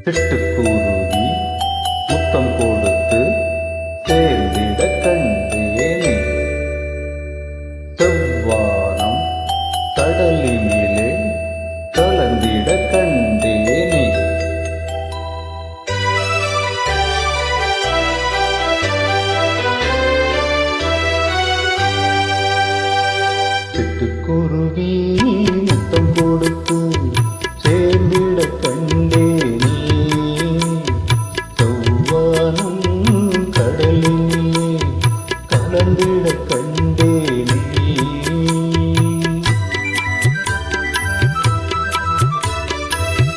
சிட்டுக்குருவி முத்தம் கொடுத்து சேர்ந்திட கண்டேனே. செவ்வானம் கடலினிலே கலந்திட கண்டேனே. சிட்டுக்குருவி முத்தம் கொடுத்து சேர்ந்திட கண்டேனே. செவ்வானம் கடலினிலே கலந்திட கண்டேனே.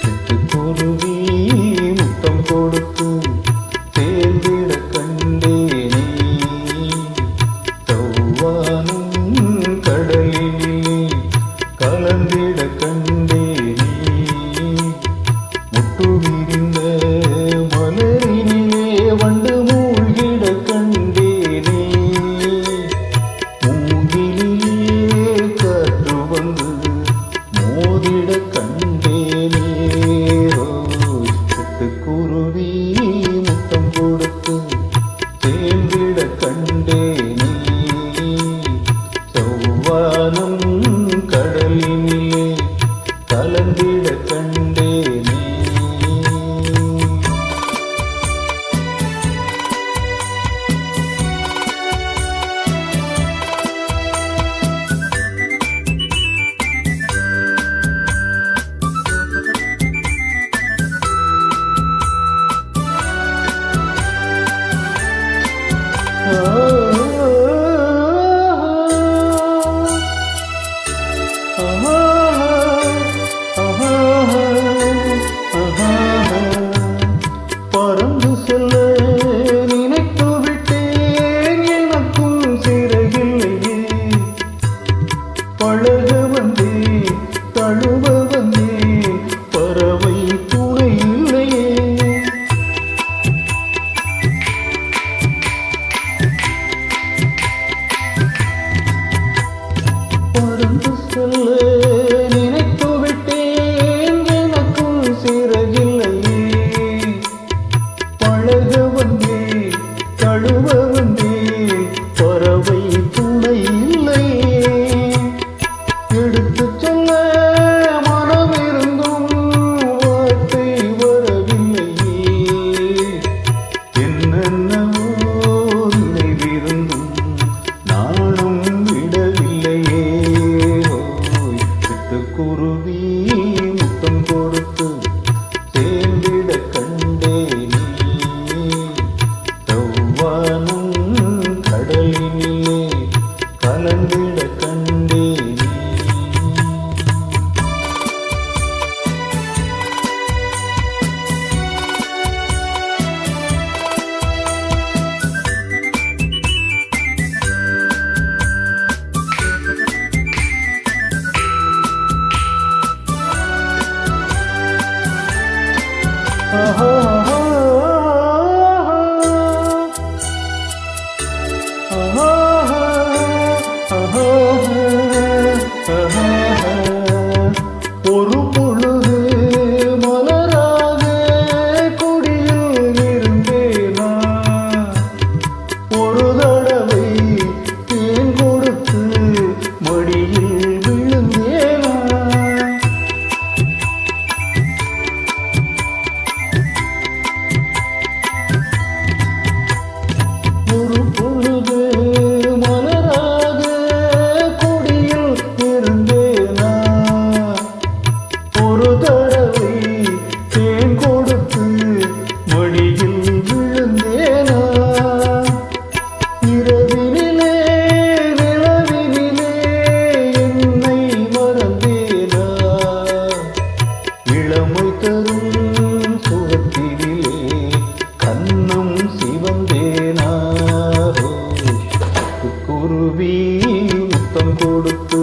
சிட்டுக்குருவி முத்தம் கொடுத்து சேர்ந்திட கண்டேனே. செவ்வானம் கடலினிலே கலந்திட கண்டேனே. முட்டு விரிந்த மலரினிலே வண்டு மூழ்கிட கண்டேனே. மூங்கிலே காற்று வந்து மோதிட கண்டேனே. சிட்டுக்குருவி முத்தம் கொடுத்து சேர்ந்திட கண்டேனே. செவ்வானம் கடலினிலே கலந்திட கண்டேனே. பறந்து செல்ல நினைத்து விட்டேன், எனக்கும் சிறகில்லையே. பழக வந்தேன், தழுவ வந்தேன், பறவை துணை இல்லையே. பறந்து செல்ல நினைத்து விட்டேன், எனக்கும் சிறகில்லையே. பழக வந்தேன், தழுவ வந்தேன், பறவை துணை இல்லையே. எடுத்துச் சொல்ல மனமிருந்தும் வார்த்தை வரவில்லையே. என்னென்னவோ நினைவிருந்தும் நானும் விடவில்லையே. சிட்டுக்குருவி முத்தம் கொடுத்து சேர்ந்திட கண்டேனே. செவ்வானம் கடலினிலே கலந்திட கண்டேனே. ஒரு பொழுது மலராக கொடியில் இருந்தேனா. ஒரு தடவை தேன் கொடுத்து மடியில் விழுந்தேனா. ஒரு பொழுது மலராக கொடியில் இருந்தேனா. ஒரு தடவை தேன் கொடுத்து மடியில் விழுந்தேனா. இரவினிலே நிலவினிலே என்னை மறந்தேனா. இளமை தரும் சுகத்தினிலே கண்ணம் சிவந்தேனா. குருவி முத்தம் கொடுத்து